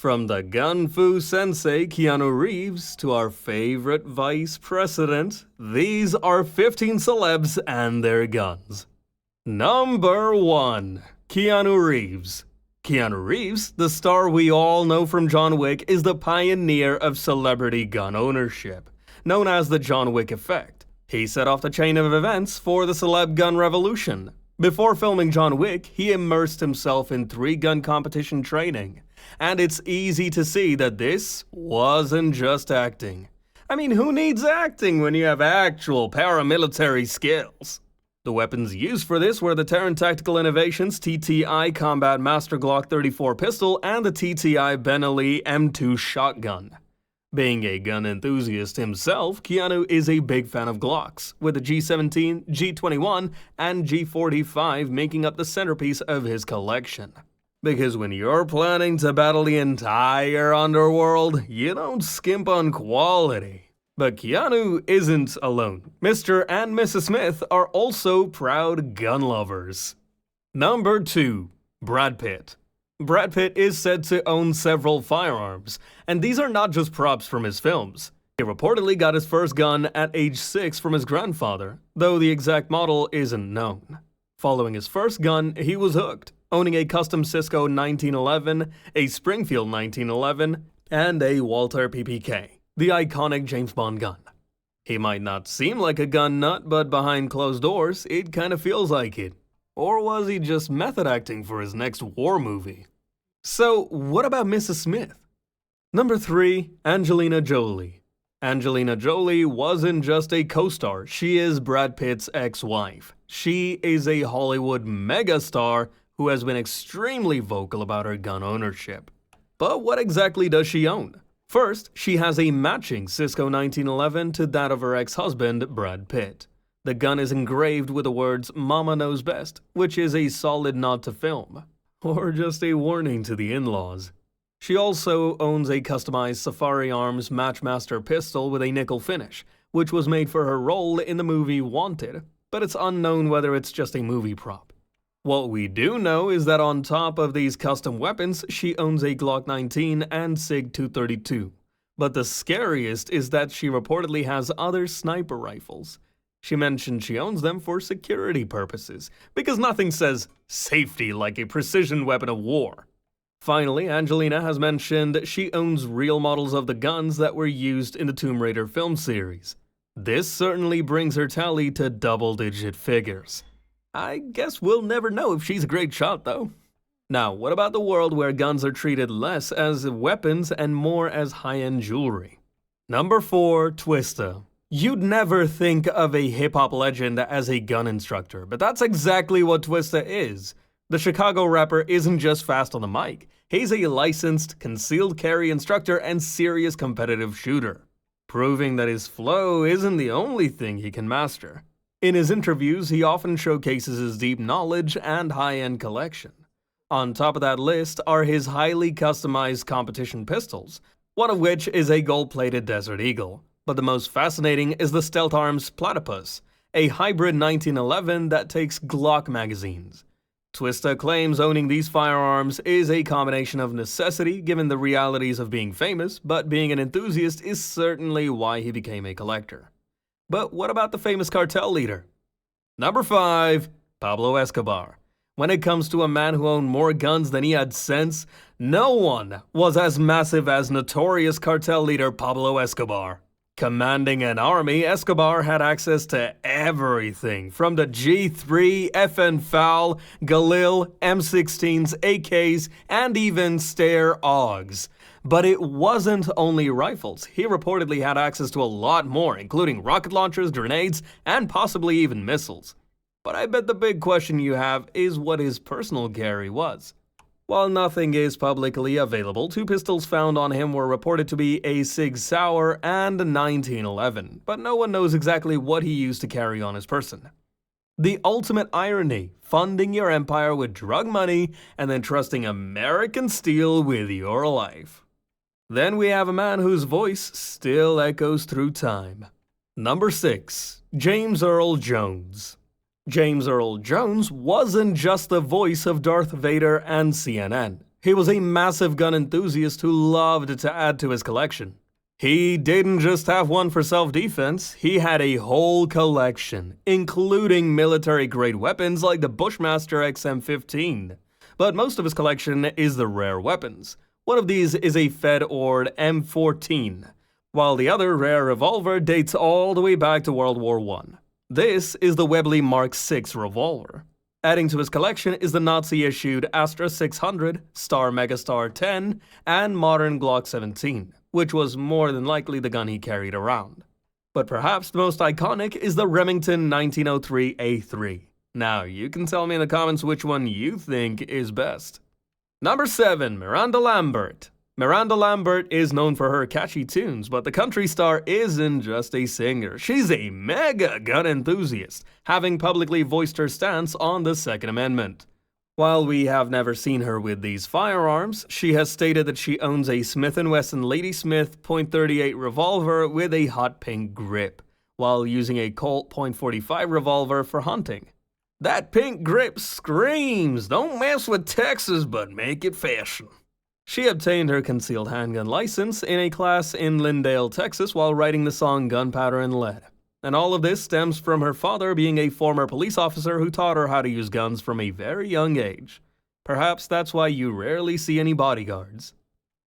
From the gun fu sensei Keanu Reeves to our favorite vice president, these are 15 celebs and their guns. Number 1. Keanu Reeves. Keanu Reeves, the star we all know from John Wick, is the pioneer of celebrity gun ownership, known as the John Wick effect. He set off the chain of events for the celeb gun revolution. Before filming John Wick, he immersed himself in 3 gun competition training. And it's easy to see that this wasn't just acting. I mean, who needs acting when you have actual paramilitary skills? The weapons used for this were the Taran Tactical Innovations TTI Combat Master Glock 34 pistol and the TTI Ben Ali M2 shotgun. Being a gun enthusiast himself, Keanu is a big fan of Glocks, with the G17, G21, and G45 making up the centerpiece of his collection. Because when you're planning to battle the entire underworld, you don't skimp on quality. But Keanu isn't alone. Mr. and Mrs. Smith are also proud gun lovers. Number 2. Brad Pitt. Brad Pitt is said to own several firearms, and these are not just props from his films. He reportedly got his first gun at age 6 from his grandfather, though the exact model isn't known. Following his first gun, he was hooked, owning a custom Cisco 1911, a Springfield 1911, and a Walther PPK, the iconic James Bond gun. He might not seem like a gun nut, but behind closed doors, it kinda feels like it. Or was he just method acting for his next war movie? So, what about Mrs. Smith? Number 3. Angelina Jolie. Angelina Jolie wasn't just a co-star, she is Brad Pitt's ex-wife. She is a Hollywood megastar who has been extremely vocal about her gun ownership. But what exactly does she own? First, she has a matching Cisco 1911 to that of her ex-husband, Brad Pitt. The gun is engraved with the words "Mama knows best," which is a solid nod to film. Or just a warning to the in-laws. She also owns a customized Safari Arms Matchmaster pistol with a nickel finish, which was made for her role in the movie Wanted, but it's unknown whether it's just a movie prop. What we do know is that on top of these custom weapons, she owns a Glock 19 and SIG 232. But the scariest is that she reportedly has other sniper rifles. She mentioned she owns them for security purposes, because nothing says safety like a precision weapon of war. Finally, Angelina has mentioned she owns real models of the guns that were used in the Tomb Raider film series. This certainly brings her tally to double-digit figures. I guess we'll never know if she's a great shot, though. Now, what about the world where guns are treated less as weapons and more as high-end jewelry? Number 4. Twista. You'd never think of a hip-hop legend as a gun instructor, but that's exactly what Twista is. The Chicago rapper isn't just fast on the mic, he's a licensed, concealed carry instructor and serious competitive shooter, proving that his flow isn't the only thing he can master. In his interviews, he often showcases his deep knowledge and high-end collection. On top of that list are his highly customized competition pistols, one of which is a gold-plated Desert Eagle. But the most fascinating is the Stealth Arms Platypus, a hybrid 1911 that takes Glock magazines. Twista claims owning these firearms is a combination of necessity given the realities of being famous, but being an enthusiast is certainly why he became a collector. But what about the famous cartel leader? Number 5. Pablo Escobar. When it comes to a man who owned more guns than he had sense, no one was as massive as notorious cartel leader Pablo Escobar. Commanding an army, Escobar had access to everything from the G3, FN FAL, Galil, M16s, AKs, and even Steyr AUGs. But it wasn't only rifles. He reportedly had access to a lot more, including rocket launchers, grenades, and possibly even missiles. But I bet the big question you have is what his personal carry was. While nothing is publicly available, 2 pistols found on him were reported to be a Sig Sauer and a 1911, but no one knows exactly what he used to carry on his person. The ultimate irony, funding your empire with drug money and then trusting American steel with your life. Then we have a man whose voice still echoes through time. Number 6. James Earl Jones. James Earl Jones wasn't just the voice of Darth Vader and CNN. He was a massive gun enthusiast who loved to add to his collection. He didn't just have one for self-defense, he had a whole collection, including military-grade weapons like the Bushmaster XM15. But most of his collection is the rare weapons. One of these is a Fed-Ord M14, while the other rare revolver dates all the way back to World War I. This is the Webley Mark VI revolver. Adding to his collection is the Nazi-issued Astra 600, Star Megastar 10, and modern Glock 17, which was more than likely the gun he carried around. But perhaps the most iconic is the Remington 1903A3. Now, you can tell me in the comments which one you think is best. Number 7. Miranda Lambert. Miranda Lambert is known for her catchy tunes, but the country star isn't just a singer. She's a mega gun enthusiast, having publicly voiced her stance on the Second Amendment. While we have never seen her with these firearms, she has stated that she owns a Smith & Wesson Ladysmith .38 revolver with a hot pink grip, while using a Colt .45 revolver for hunting. That pink grip screams, don't mess with Texas, but make it fashion. She obtained her concealed handgun license in a class in Lindale, Texas while writing the song Gunpowder and Lead. And all of this stems from her father being a former police officer who taught her how to use guns from a very young age. Perhaps that's why you rarely see any bodyguards.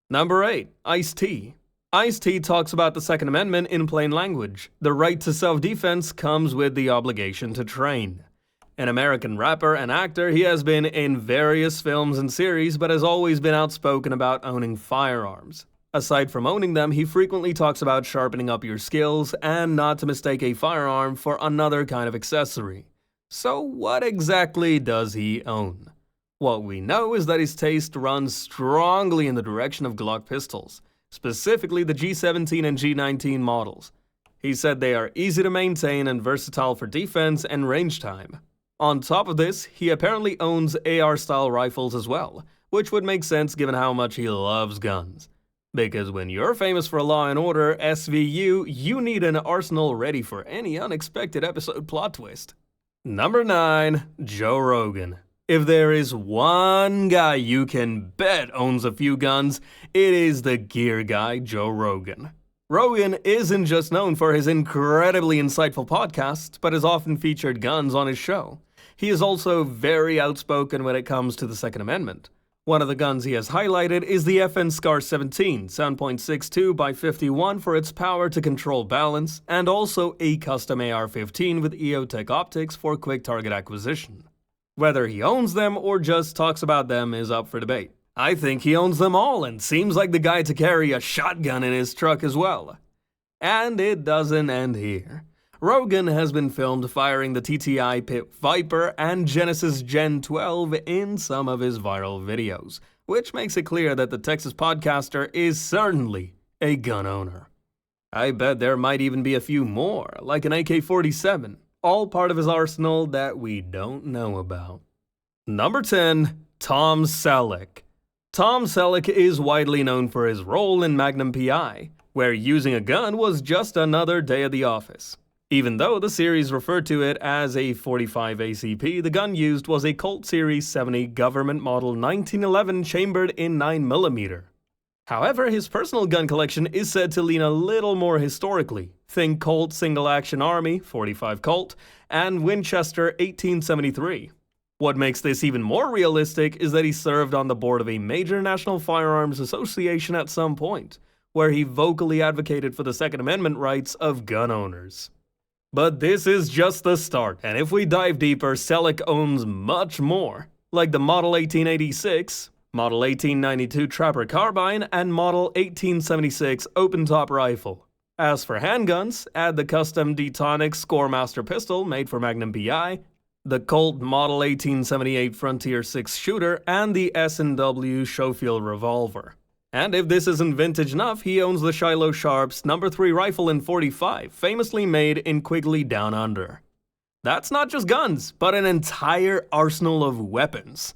Number 8. Ice-T. Ice-T talks about the Second Amendment in plain language. The right to self-defense comes with the obligation to train. An American rapper and actor, he has been in various films and series, but has always been outspoken about owning firearms. Aside from owning them, he frequently talks about sharpening up your skills and not to mistake a firearm for another kind of accessory. So what exactly does he own? What we know is that his taste runs strongly in the direction of Glock pistols, specifically the G17 and G19 models. He said they are easy to maintain and versatile for defense and range time. On top of this, he apparently owns AR-style rifles as well, which would make sense given how much he loves guns. Because when you're famous for Law & Order SVU, you need an arsenal ready for any unexpected episode plot twist. Number 9. Joe Rogan. If there is one guy you can bet owns a few guns, it is the gear guy Joe Rogan. Rogan isn't just known for his incredibly insightful podcasts, but has often featured guns on his show. He is also very outspoken when it comes to the Second Amendment. One of the guns he has highlighted is the FN SCAR 17, 7.62 x 51 for its power to control balance, and also a custom AR-15 with EOTech optics for quick target acquisition. Whether he owns them or just talks about them is up for debate. I think he owns them all and seems like the guy to carry a shotgun in his truck as well. And it doesn't end here. Rogan has been filmed firing the TTI Pip Viper and Genesis Gen 12 in some of his viral videos, which makes it clear that the Texas podcaster is certainly a gun owner. I bet there might even be a few more, like an AK-47, all part of his arsenal that we don't know about. Number 10. Tom Selleck. Tom Selleck is widely known for his role in Magnum P.I., where using a gun was just another day at the office. Even though the series referred to it as a .45 ACP, the gun used was a Colt Series 70 government model 1911 chambered in 9mm. However, his personal gun collection is said to lean a little more historically. Think Colt Single Action Army, .45 Colt, and Winchester 1873. What makes this even more realistic is that he served on the board of a major national firearms association at some point, where he vocally advocated for the Second Amendment rights of gun owners. But this is just the start, and if we dive deeper, Selleck owns much more, like the Model 1886, Model 1892 Trapper Carbine, and Model 1876 Open-Top Rifle. As for handguns, add the custom Detonic Scoremaster pistol made for Magnum P.I., the Colt Model 1878 Frontier 6 shooter, and the S&W Schofield revolver. And if this isn't vintage enough, he owns the Shiloh Sharps No. 3 rifle in .45, famously made in Quigley Down Under. That's not just guns, but an entire arsenal of weapons.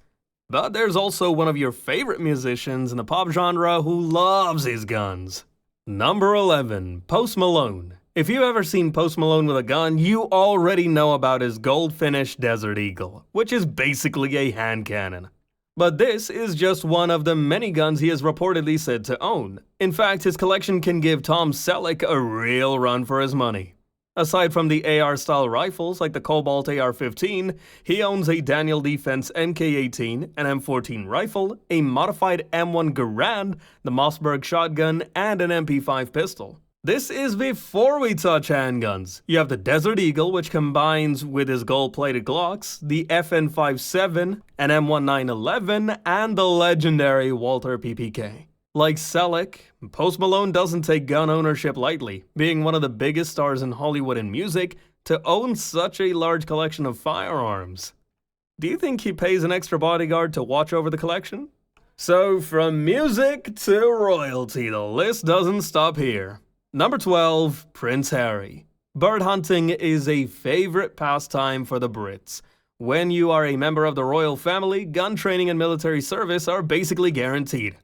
But there's also one of your favorite musicians in the pop genre who loves his guns. Number 11. Post Malone. If you've ever seen Post Malone with a gun, you already know about his gold-finished Desert Eagle, which is basically a hand cannon. But this is just one of the many guns he is reportedly said to own. In fact, his collection can give Tom Selleck a real run for his money. Aside from the AR-style rifles like the Cobalt AR-15, he owns a Daniel Defense MK18, an M14 rifle, a modified M1 Garand, the Mossberg shotgun, and an MP5 pistol. This is before we touch handguns. You have the Desert Eagle, which combines with his gold-plated Glocks, the FN57, an M1911, and the legendary Walther PPK. Like Selleck, Post Malone doesn't take gun ownership lightly, being one of the biggest stars in Hollywood and music to own such a large collection of firearms. Do you think he pays an extra bodyguard to watch over the collection? So from music to royalty, the list doesn't stop here. Number 12, Prince Harry. Bird hunting is a favorite pastime for the Brits. When you are a member of the royal family, gun training and military service are basically guaranteed.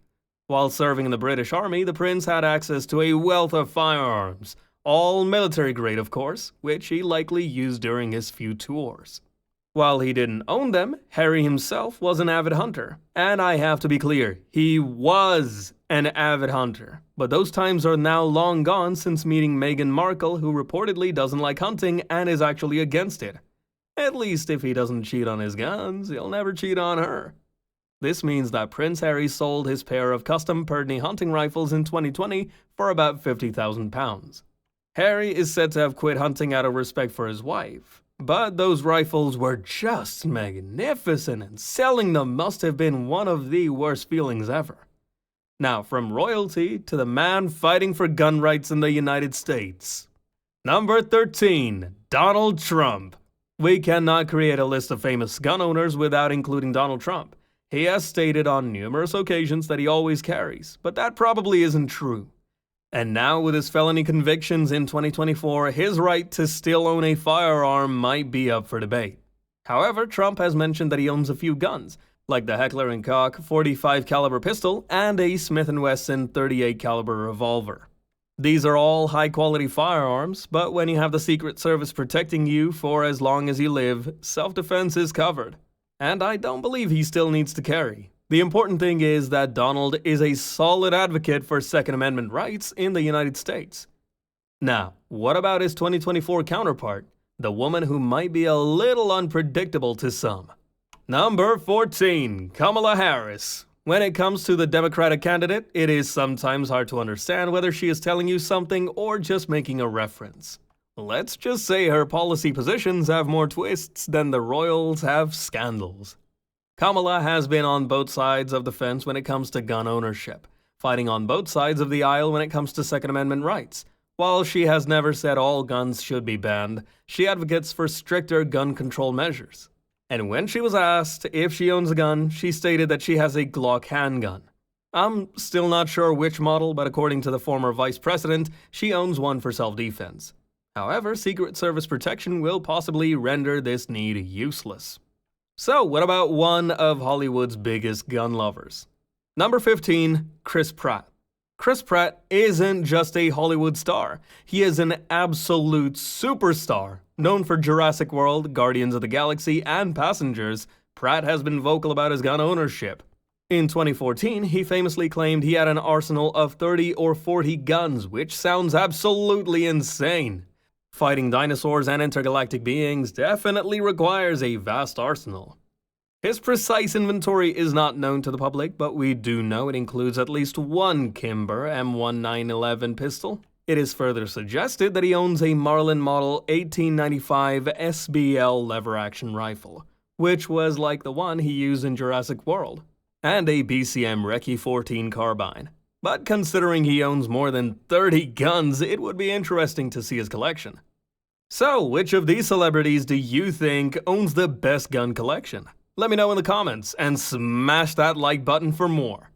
While serving in the British Army, the prince had access to a wealth of firearms, all military grade of course, which he likely used during his few tours. While he didn't own them, Harry himself was an avid hunter. And I have to be clear, he was an avid hunter. But those times are now long gone since meeting Meghan Markle, who reportedly doesn't like hunting and is actually against it. At least if he doesn't cheat on his guns, he'll never cheat on her. This means that Prince Harry sold his pair of custom Purdney hunting rifles in 2020 for about £50,000. Harry is said to have quit hunting out of respect for his wife, but those rifles were just magnificent and selling them must have been one of the worst feelings ever. Now, from royalty to the man fighting for gun rights in the United States. Number 13, Donald Trump. We cannot create a list of famous gun owners without including Donald Trump. He has stated on numerous occasions that he always carries, but that probably isn't true. And now with his felony convictions in 2024, his right to still own a firearm might be up for debate. However, Trump has mentioned that he owns a few guns, like the Heckler & Koch 45 caliber pistol and a Smith & Wesson 38 caliber revolver. These are all high-quality firearms, but when you have the Secret Service protecting you for as long as you live, self-defense is covered. And I don't believe he still needs to carry. The important thing is that Donald is a solid advocate for Second Amendment rights in the United States. Now, what about his 2024 counterpart, the woman who might be a little unpredictable to some? Number 14, Kamala Harris. When it comes to the Democratic candidate, it is sometimes hard to understand whether she is telling you something or just making a reference. Let's just say her policy positions have more twists than the royals have scandals. Kamala has been on both sides of the fence when it comes to gun ownership, fighting on both sides of the aisle when it comes to Second Amendment rights. While she has never said all guns should be banned, she advocates for stricter gun control measures. And when she was asked if she owns a gun, she stated that she has a Glock handgun. I'm still not sure which model, but according to the former vice president, she owns one for self-defense. However, Secret Service protection will possibly render this need useless. So, what about one of Hollywood's biggest gun lovers? Number 15, Chris Pratt. Chris Pratt isn't just a Hollywood star. He is an absolute superstar. Known for Jurassic World, Guardians of the Galaxy, and Passengers, Pratt has been vocal about his gun ownership. In 2014, he famously claimed he had an arsenal of 30 or 40 guns, which sounds absolutely insane. Fighting dinosaurs and intergalactic beings definitely requires a vast arsenal. His precise inventory is not known to the public, but we do know it includes at least one Kimber M1911 pistol. It is further suggested that he owns a Marlin Model 1895 SBL lever-action rifle, which was like the one he used in Jurassic World, and a BCM Recce 14 carbine. But considering he owns more than 30 guns, it would be interesting to see his collection. So, which of these celebrities do you think owns the best gun collection? Let me know in the comments, and smash that like button for more.